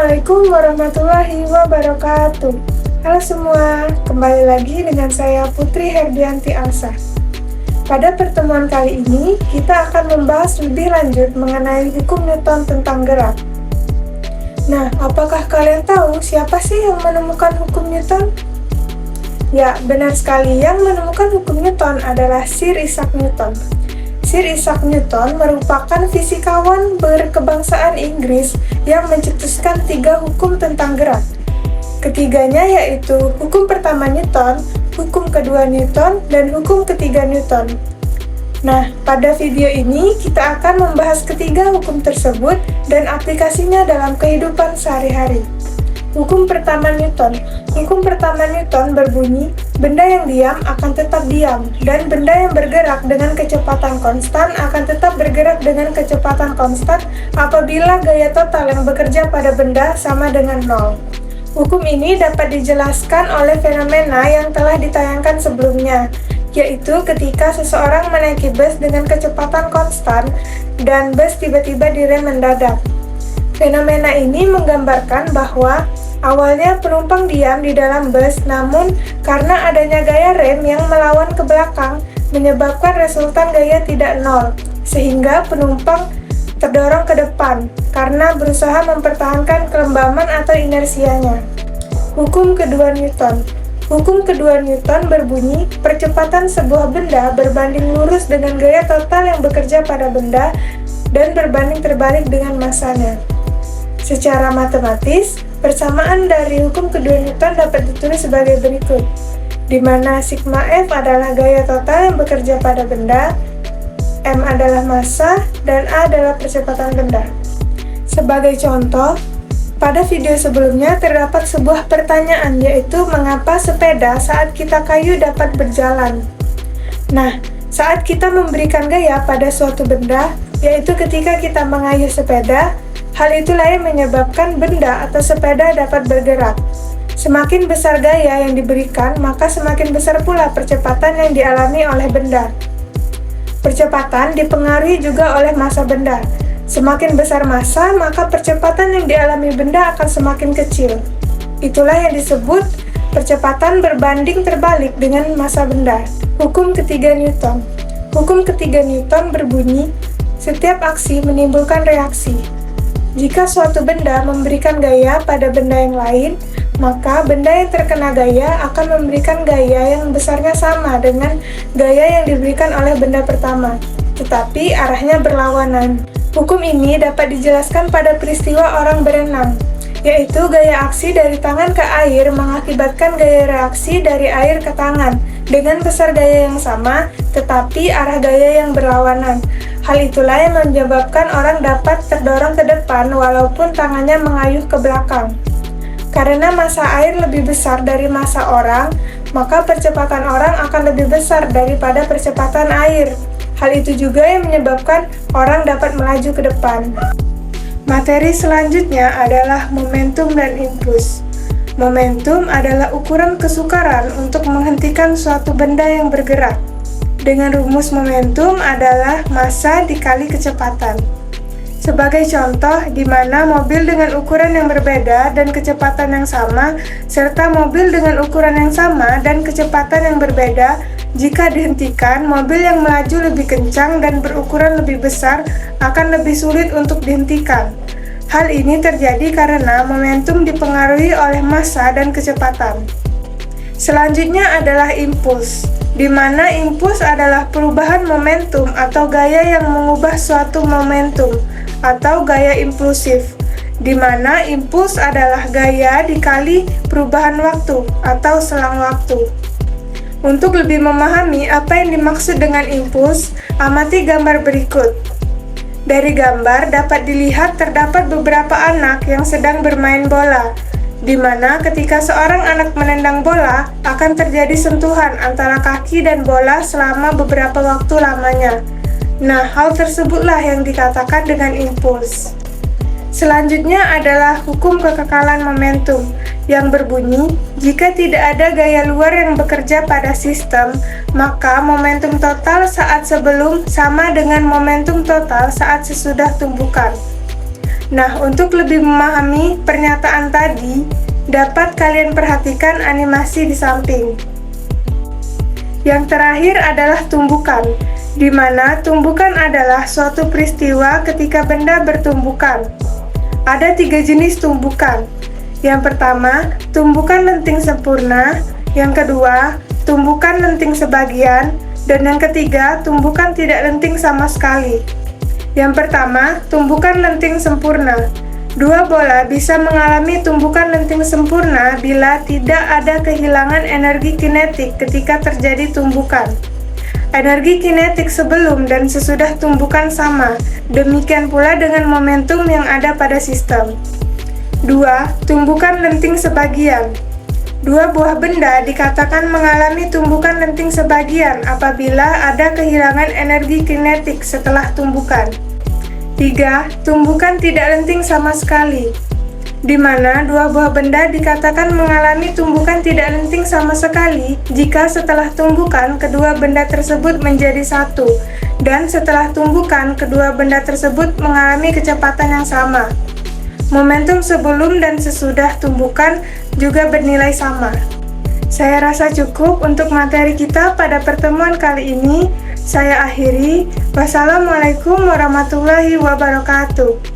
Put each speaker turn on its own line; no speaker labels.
Assalamualaikum warahmatullahi wabarakatuh. Halo semua, kembali lagi dengan saya Putri Herdianti Alsa. Pada pertemuan kali ini, kita akan membahas lebih lanjut mengenai hukum Newton tentang gerak. Nah, apakah kalian tahu siapa sih yang menemukan hukum Newton? Ya, benar sekali, yang menemukan hukum Newton adalah Sir Isaac Newton. Sir Isaac Newton merupakan fisikawan berkebangsaan Inggris yang mencetuskan 3 hukum tentang gerak. Ketiganya yaitu hukum pertama Newton, hukum kedua Newton, dan hukum ketiga Newton. Nah, pada video ini kita akan membahas ketiga hukum tersebut dan aplikasinya dalam kehidupan sehari-hari. Hukum pertama Newton. Hukum pertama Newton berbunyi, benda yang diam akan tetap diam, dan benda yang bergerak dengan kecepatan konstan akan tetap bergerak dengan kecepatan konstan apabila gaya total yang bekerja pada benda sama dengan 0. Hukum ini dapat dijelaskan oleh fenomena yang telah ditayangkan sebelumnya, yaitu ketika seseorang menaiki bus dengan kecepatan konstan dan bus tiba-tiba direm mendadak. Fenomena ini menggambarkan bahwa awalnya penumpang diam di dalam bus, namun karena adanya gaya rem yang melawan ke belakang menyebabkan resultan gaya tidak 0, sehingga penumpang terdorong ke depan karena berusaha mempertahankan kelembaman atau inersianya. Hukum kedua Newton. Hukum kedua Newton berbunyi, percepatan sebuah benda berbanding lurus dengan gaya total yang bekerja pada benda dan berbanding terbalik dengan masanya. Secara matematis, persamaan dari hukum kedua Newton dapat ditulis sebagai berikut, di mana sigma F adalah gaya total yang bekerja pada benda, M adalah massa, dan A adalah percepatan benda. Sebagai contoh, pada video sebelumnya terdapat sebuah pertanyaan, yaitu mengapa sepeda saat kita kayu dapat berjalan. Nah, saat kita memberikan gaya pada suatu benda, yaitu ketika kita mengayuh sepeda, hal itulah yang menyebabkan benda atau sepeda dapat bergerak. Semakin besar gaya yang diberikan, maka semakin besar pula percepatan yang dialami oleh benda. Percepatan dipengaruhi juga oleh massa benda. Semakin besar massa, maka percepatan yang dialami benda akan semakin kecil. Itulah yang disebut percepatan berbanding terbalik dengan massa benda. Hukum ketiga Newton. Hukum ketiga Newton berbunyi, setiap aksi menimbulkan reaksi. Jika suatu benda memberikan gaya pada benda yang lain, maka benda yang terkena gaya akan memberikan gaya yang besarnya sama dengan gaya yang diberikan oleh benda pertama, tetapi arahnya berlawanan. Hukum ini dapat dijelaskan pada peristiwa orang berenang, yaitu gaya aksi dari tangan ke air mengakibatkan gaya reaksi dari air ke tangan dengan besar gaya yang sama, tetapi arah gaya yang berlawanan. Hal itulah yang menyebabkan orang dapat terdorong ke depan walaupun tangannya mengayuh ke belakang. Karena massa air lebih besar dari massa orang, maka percepatan orang akan lebih besar daripada percepatan air. Hal itu juga yang menyebabkan orang dapat melaju ke depan. Materi selanjutnya adalah momentum dan impuls. Momentum adalah ukuran kesukaran untuk menghentikan suatu benda yang bergerak. Dengan rumus momentum adalah massa dikali kecepatan. Sebagai contoh, di mana mobil dengan ukuran yang berbeda dan kecepatan yang sama, serta mobil dengan ukuran yang sama dan kecepatan yang berbeda, jika dihentikan, mobil yang melaju lebih kencang dan berukuran lebih besar akan lebih sulit untuk dihentikan. Hal ini terjadi karena momentum dipengaruhi oleh massa dan kecepatan. Selanjutnya adalah impuls, di mana impuls adalah perubahan momentum atau gaya yang mengubah suatu momentum, atau gaya impulsif, di mana impuls adalah gaya dikali perubahan waktu atau selang waktu. Untuk lebih memahami apa yang dimaksud dengan impuls, amati gambar berikut. Dari gambar dapat dilihat terdapat beberapa anak yang sedang bermain bola, di mana ketika seorang anak menendang bola, akan terjadi sentuhan antara kaki dan bola selama beberapa waktu lamanya. Nah, hal tersebutlah yang dikatakan dengan impuls. Selanjutnya adalah hukum kekekalan momentum, yang berbunyi, jika tidak ada gaya luar yang bekerja pada sistem, maka momentum total saat sebelum sama dengan momentum total saat sesudah tumbukan. Nah, untuk lebih memahami pernyataan tadi, dapat kalian perhatikan animasi di samping. Yang terakhir adalah tumbukan, di mana tumbukan adalah suatu peristiwa ketika benda bertumbukan. Ada 3 jenis tumbukan. Yang pertama, tumbukan lenting sempurna. Yang kedua, tumbukan lenting sebagian. Dan yang ketiga, tumbukan tidak lenting sama sekali. Yang pertama, tumbukan lenting sempurna. Dua bola bisa mengalami tumbukan lenting sempurna bila tidak ada kehilangan energi kinetik ketika terjadi tumbukan. Energi kinetik sebelum dan sesudah tumbukan sama, demikian pula dengan momentum yang ada pada sistem. 2. Tumbukan lenting sebagian. Dua buah benda dikatakan mengalami tumbukan lenting sebagian apabila ada kehilangan energi kinetik setelah tumbukan. 3. Tumbukan tidak lenting sama sekali, di mana dua buah benda dikatakan mengalami tumbukan tidak lenting sama sekali jika setelah tumbukan kedua benda tersebut menjadi satu, dan setelah tumbukan kedua benda tersebut mengalami kecepatan yang sama. Momentum sebelum dan sesudah tumbukan juga bernilai sama. Saya rasa cukup untuk materi kita pada pertemuan kali ini. Saya akhiri. Wassalamualaikum warahmatullahi wabarakatuh.